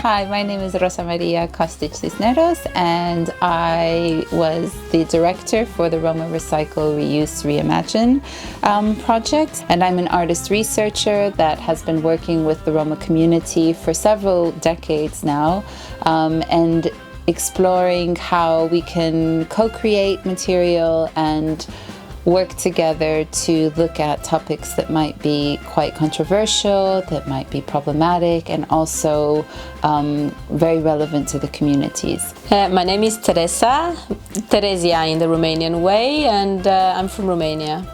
Hi, my name is Rosa Maria Kostic Cisneros, and I was the director for the Roma Recycle Reuse Reimagine project. And I'm an artist researcher that has been working with the Roma community for several decades now, and exploring how we can co-create material and work together to look at topics that might be quite controversial, that might be problematic, and also very relevant to the communities. My name is Terezia in the Romanian way, and I'm from Romania.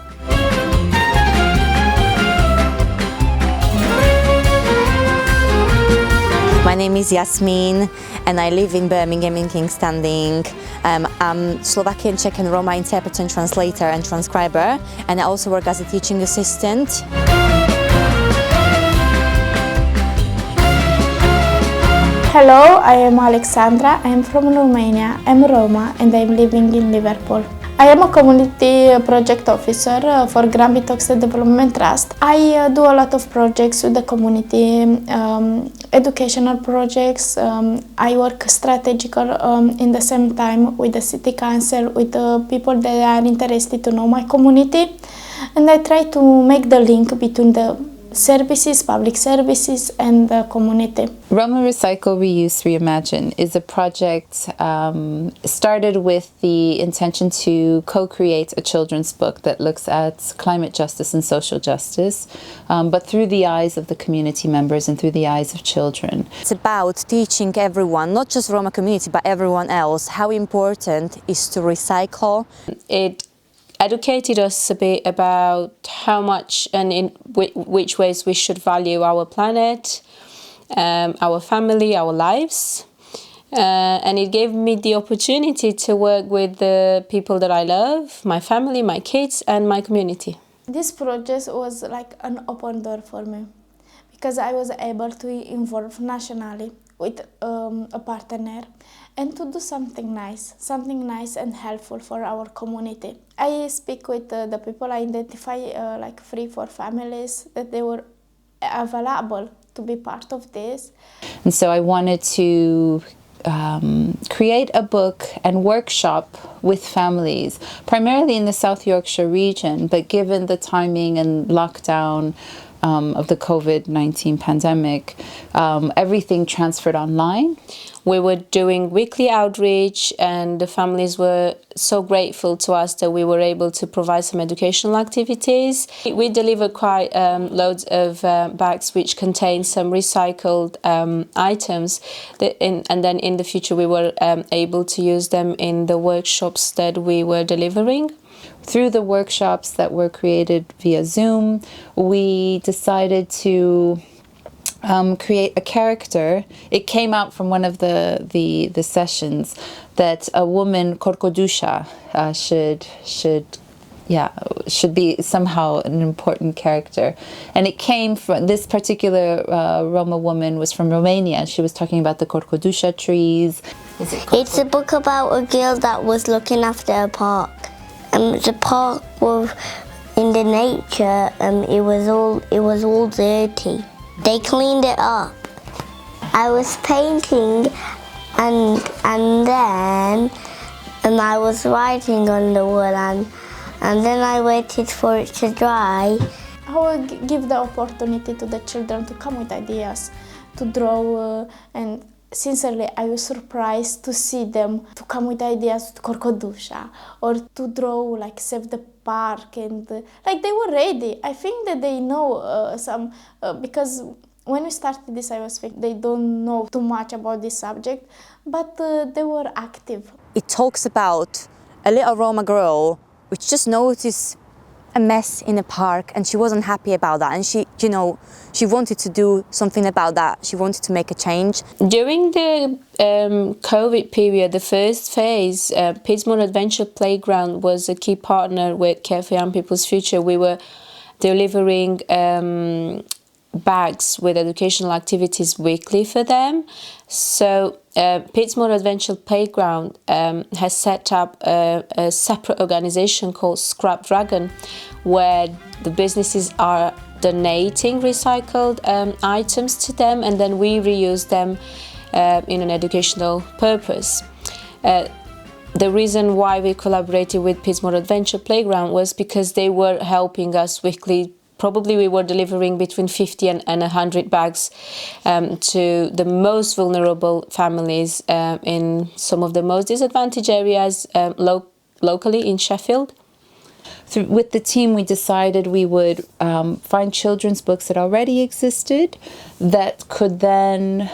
My name is Yasmin and I live in Birmingham in King's Standing. I'm Slovakian, Czech and Roma interpreter and translator and transcriber, and I also work as a teaching assistant. Hello, I am Alexandra. I am from Romania. I'm Roma and I'm living in Liverpool. I am a community project officer for Granby Toxteth Development Trust. I do a lot of projects with the community, educational projects. I work strategical in the same time with the city council, with the people that are interested to know my community. And I try to make the link between the services, public services, and the community. Roma Recycle Reuse Reimagine is a project started with the intention to co-create a children's book that looks at climate justice and social justice, but through the eyes of the community members and through the eyes of children. It's about teaching everyone, not just Roma community, but everyone else, how important it is to recycle. It educated us a bit about how much and in which ways we should value our planet, our family, our lives. And it gave me the opportunity to work with the people that I love, my family, my kids and my community. This project was like an open door for me because I was able to involve nationally with a partner and to do something nice and helpful for our community. I speak with the people I identify like 3-4 families that they were available to be part of this. And so I wanted to create a book and workshop with families, primarily in the South Yorkshire region, but given the timing and lockdown of the COVID-19 pandemic, everything transferred online. We were doing weekly outreach and the families were so grateful to us that we were able to provide some educational activities. We delivered quite loads of bags which contain some recycled items and then in the future we were able to use them in the workshops that we were delivering. Through the workshops that were created via Zoom, we decided to create a character. It came out from one of the sessions that a woman, Korkodusha, should be somehow an important character. And it came from this particular Roma woman was from Romania. She was talking about the Korkodusha trees. It's a book about a girl that was looking after a park. The park was in the nature. It was all dirty. They cleaned it up. I was painting and then I was writing on the wood and then I waited for it to dry. I will give the opportunity to the children to come with ideas, to draw, and sincerely I was surprised to see them to come with ideas to Korkodusha or to draw like Save the Park, and like they were ready. I think that they know some because when we started this I was thinking they don't know too much about this subject, but they were active. It talks about a little Roma girl which just noticed a mess in a park and she wasn't happy about that, and she wanted to do something about that. She wanted to make a change. During the COVID period, the first phase, Pitsmoor Adventure Playground was a key partner with Care for Young People's Future. We were delivering bags with educational activities weekly for them. So Pitsmoor Adventure Playground has set up a separate organisation called Scrap Dragon, where the businesses are donating recycled items to them and then we reuse them in an educational purpose. The reason why we collaborated with Pismore Adventure Playground was because they were helping us weekly. Probably we were delivering between 50 and 100 bags to the most vulnerable families in some of the most disadvantaged areas locally in Sheffield. With the team, we decided we would find children's books that already existed that could then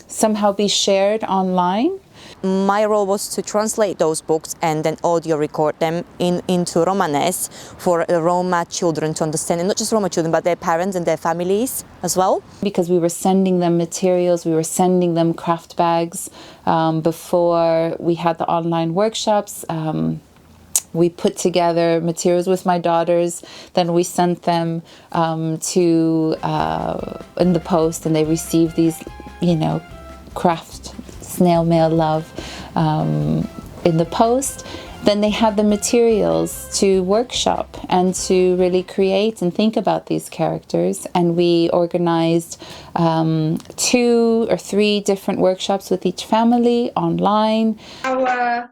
somehow be shared online. My role was to translate those books and then audio record them into Romanes for Roma children to understand, and not just Roma children, but their parents and their families as well. Because we were sending them materials, we were sending them craft bags before we had the online workshops. We put together materials with my daughters, then we sent them to in the post, and they received these, craft snail mail love in the post. Then they had the materials to workshop and to really create and think about these characters, and we organized 2 or 3 different workshops with each family online. Our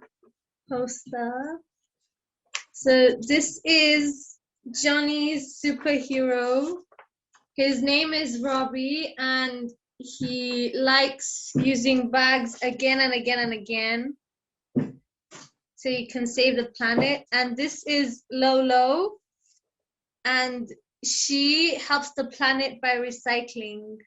poster. So this is Johnny's superhero. His name is Robbie, and he likes using bags again and again and again so you can save the planet. And this is Lolo, and she helps the planet by recycling.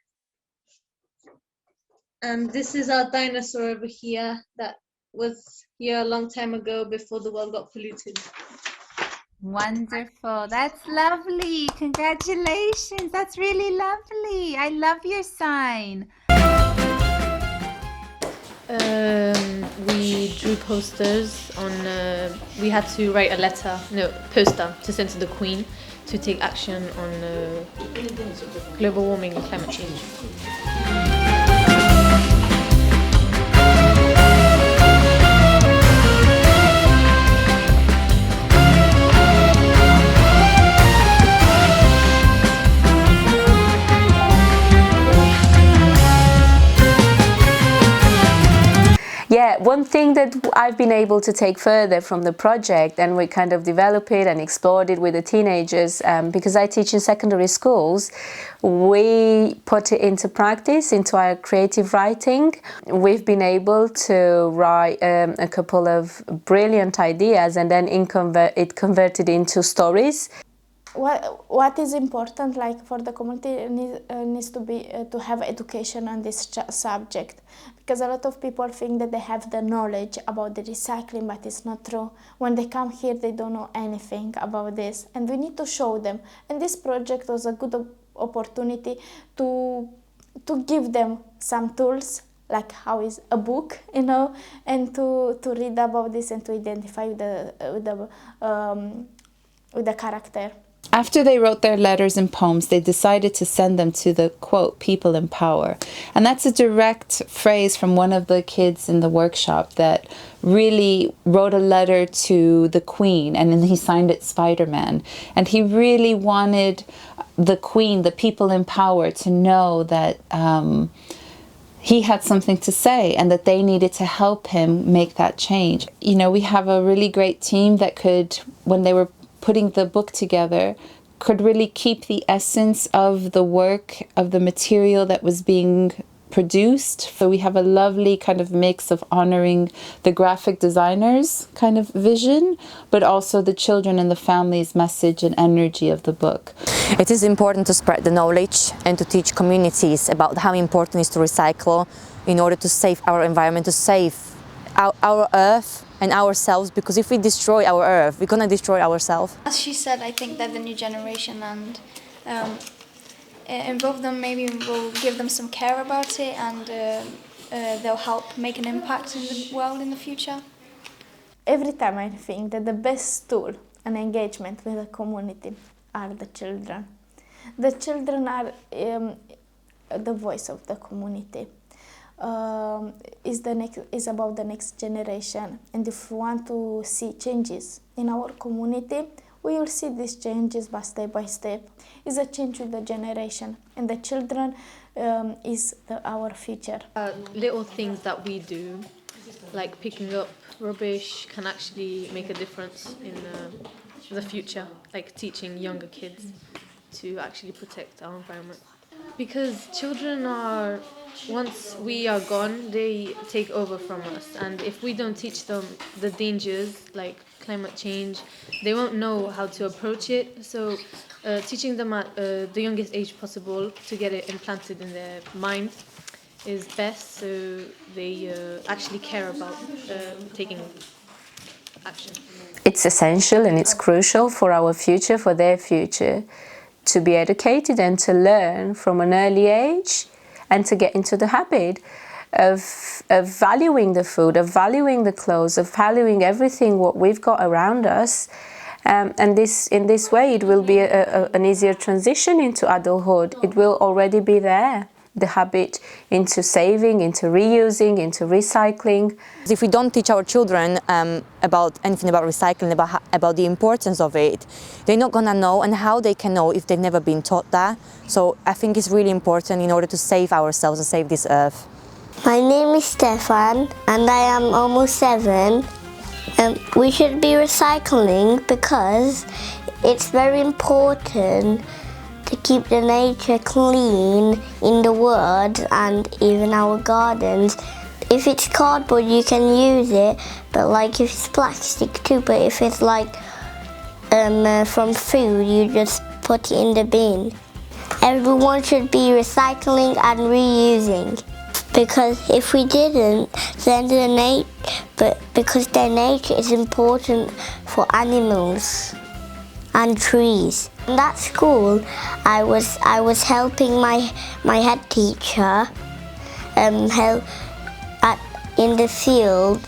And this is our dinosaur over here that was here a long time ago before the world got polluted. Wonderful. That's lovely. Congratulations. That's really lovely. I love your sign. We drew posters on, we had to write a poster to send to the Queen to take action on global warming and climate change. Yeah, one thing that I've been able to take further from the project, and we kind of developed it and explored it with the teenagers, because I teach in secondary schools, we put it into practice, into our creative writing. We've been able to write a couple of brilliant ideas, and then it converted into stories. What is important, like for the community, needs to be to have education on this subject, because a lot of people think that they have the knowledge about the recycling, but it's not true. When they come here, they don't know anything about this, and we need to show them. And this project was a good opportunity to give them some tools, like how is a book, and to read about this and to identify with the character. After they wrote their letters and poems, they decided to send them to the, quote, people in power. And that's a direct phrase from one of the kids in the workshop that really wrote a letter to the Queen, and then he signed it Spider-Man. And he really wanted the Queen, the people in power, to know that he had something to say and that they needed to help him make that change. We have a really great team that could, when they were putting the book together, could really keep the essence of the work, of the material that was being produced. So we have a lovely kind of mix of honoring the graphic designer's kind of vision, but also the children and the family's message and energy of the book. It is important to spread the knowledge and to teach communities about how important it is to recycle in order to save our environment, to save our earth and ourselves, because if we destroy our earth, we're going to destroy ourselves. As she said, I think that the new generation and involve them, maybe will give them some care about it, and they'll help make an impact in the world in the future. Every time I think that the best tool and engagement with the community are the children. The children are the voice of the community. Is about the next generation, and if we want to see changes in our community, We will see these changes by step. It's a change with the generation, and the children is our future. Little things that we do, like picking up rubbish, can actually make a difference in the future, like teaching younger kids to actually protect our environment. Because children are, once we are gone, they take over from us, and if we don't teach them the dangers like climate change, they won't know how to approach it. So teaching them at the youngest age possible to get it implanted in their mind is best, so they actually care about taking action. It's essential and it's crucial for our future, for their future, to be educated and to learn from an early age and to get into the habit of valuing the food, of valuing the clothes, of valuing everything what we've got around us. And in this way it will be an easier transition into adulthood. It will already be there, the habit into saving, into reusing, into recycling. If we don't teach our children about anything about recycling, about the importance of it, they're not gonna know, and how they can know if they've never been taught that. So I think it's really important in order to save ourselves and save this earth. My name is Stefan and I am almost 7. We should be recycling because it's very important to keep the nature clean in the world and even our gardens. If it's cardboard you can use it, but like if it's plastic too, but if it's like from food you just put it in the bin. Everyone should be recycling and reusing, because if we didn't, then because their nature is important for animals and trees. And at school, I was helping my head teacher in the field,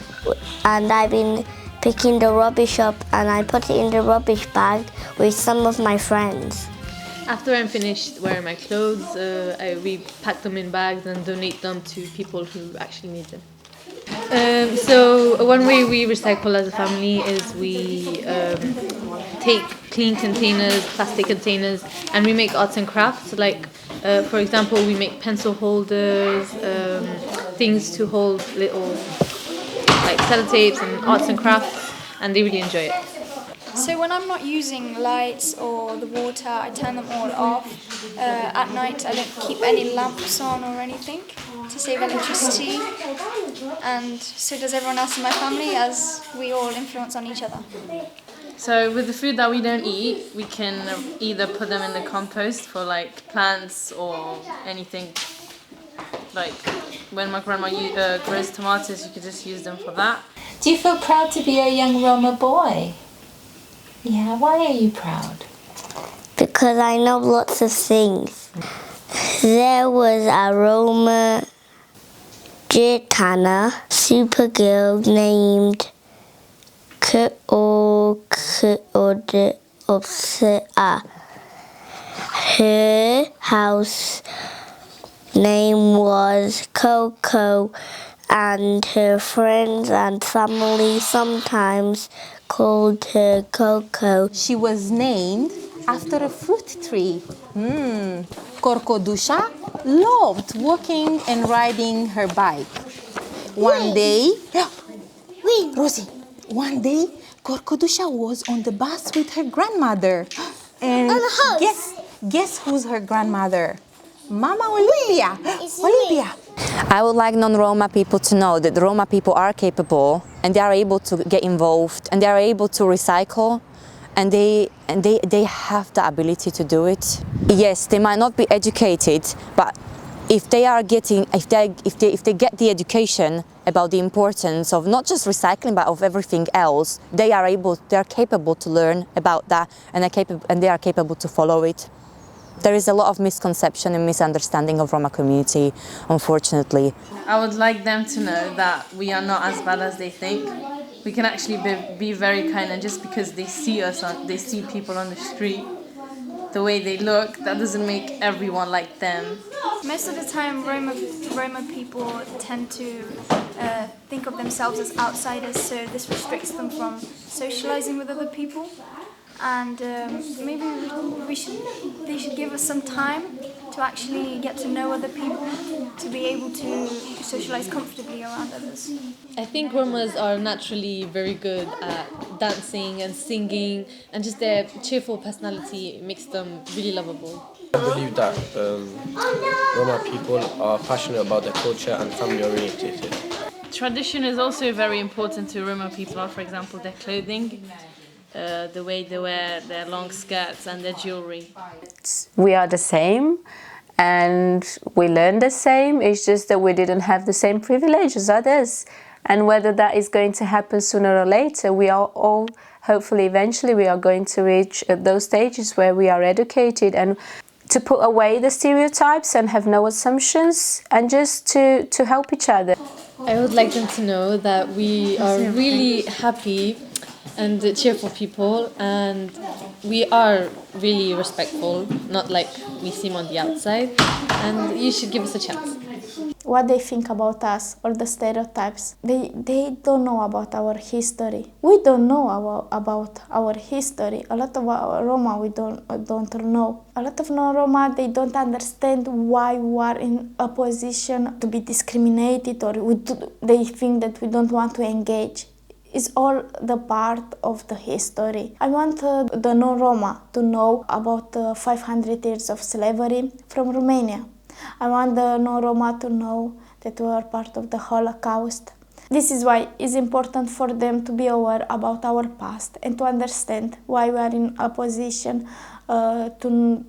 and I've been picking the rubbish up and I put it in the rubbish bag with some of my friends. After I'm finished wearing my clothes, we pack them in bags and donate them to people who actually need them. So one way we recycle as a family is we take clean containers, plastic containers, and we make arts and crafts. Like, for example, we make pencil holders, things to hold little like sellotapes and arts and crafts, and they really enjoy it. So when I'm not using lights or the water, I turn them all off. At night I don't keep any lamps on or anything to save electricity, and so does everyone else in my family, as we all influence on each other. So with the food that we don't eat, we can either put them in the compost for like plants or anything. Like when my grandma grows tomatoes, you could just use them for that. Do you feel proud to be a young Roma boy? Yeah, why are you proud? Because I know lots of things. There was a Roma Gitana Supergirl named Claudia. Her house name was Coco, and her friends and family sometimes called her Coco. She was named after a fruit tree. Corcodusha loved walking and riding her bike. One day, Rosie, Corcodusha was on the bus with her grandmother. And guess who's her grandmother? Mama Olympia. Olympia. I would like non-Roma people to know that the Roma people are capable, and they are able to get involved, and they are able to recycle, and they have the ability to do it. Yes, they might not be educated, but if they get the education about the importance of not just recycling but of everything else, they are capable to learn about that, and they are capable to follow it. There is a lot of misconception and misunderstanding of Roma community, unfortunately. I would like them to know that we are not as bad as they think. We can actually be very kind, and just because they see us, they see people on the street, the way they look, that doesn't make everyone like them. Most of the time Roma people tend to think of themselves as outsiders, so this restricts them from socializing with other people. and maybe they should give us some time to actually get to know other people, to be able to socialise comfortably around others. I think Romas are naturally very good at dancing and singing, and just their cheerful personality makes them really lovable. I believe that Roma people are passionate about their culture and family oriented. Tradition is also very important to Roma people, for example, their clothing, the way they wear their long skirts and their jewellery. We are the same and we learn the same, it's just that we didn't have the same privilege as others. And whether that is going to happen sooner or later, we are all, hopefully eventually, we are going to reach those stages where we are educated and to put away the stereotypes and have no assumptions and just to help each other. I would like them to know that we are really happy and cheerful people, and we are really respectful, not like we seem on the outside, and you should give us a chance. What they think about us or the stereotypes, they don't know about our history. We don't know about our history. A lot of our Roma we don't know. A lot of non-Roma, they don't understand why we are in a position to be discriminated, or they think that we don't want to engage. It's all the part of the history. I want the non-Roma to know about 500 years of slavery from Romania. I want the non-Roma to know that we are part of the Holocaust. This is why it's important for them to be aware about our past and to understand why we are in a position to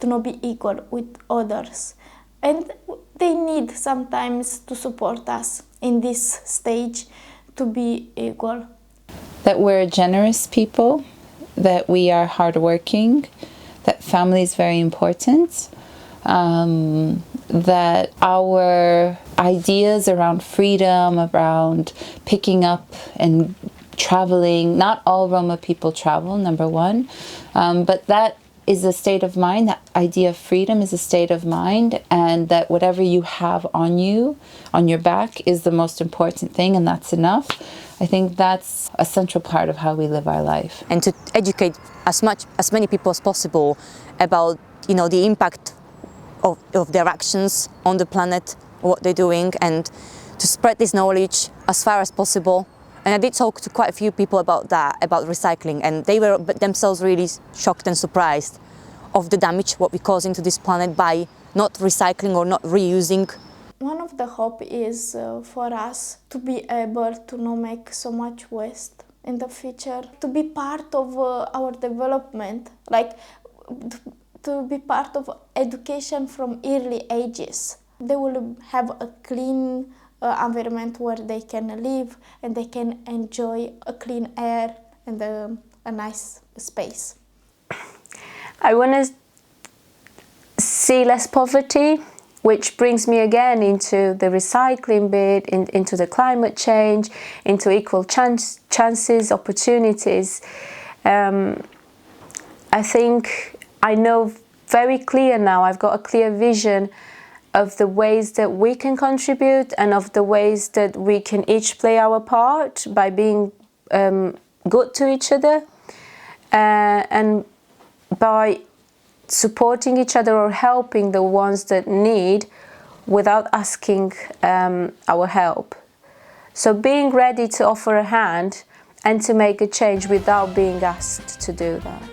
not be equal with others. And they need sometimes to support us in this stage to be equal. That we're generous people, that we are hardworking, that family is very important, that our ideas around freedom, around picking up and traveling, not all Roma people travel, number one, but that is a state of mind. That idea of freedom is a state of mind, and that whatever you have on you, on your back, is the most important thing, and that's enough. I think that's a central part of how we live our life. And to educate as many people as possible about, the impact of their actions on the planet, what they're doing, and to spread this knowledge as far as possible. And I did talk to quite a few people about that, about recycling, and they were themselves really shocked and surprised of the damage what we're causing to this planet by not recycling or not reusing. One of the hope is for us to be able to not make so much waste in the future, to be part of our development, like to be part of education from early ages. They will have a clean environment where they can live and they can enjoy a clean air and a nice space. I want to see less poverty, which brings me again into the recycling bit, into the climate change, into equal chances, opportunities. I think I know very clear now, I've got a clear vision of the ways that we can contribute and of the ways that we can each play our part by being good to each other and by supporting each other or helping the ones that need without asking our help. So being ready to offer a hand and to make a change without being asked to do that.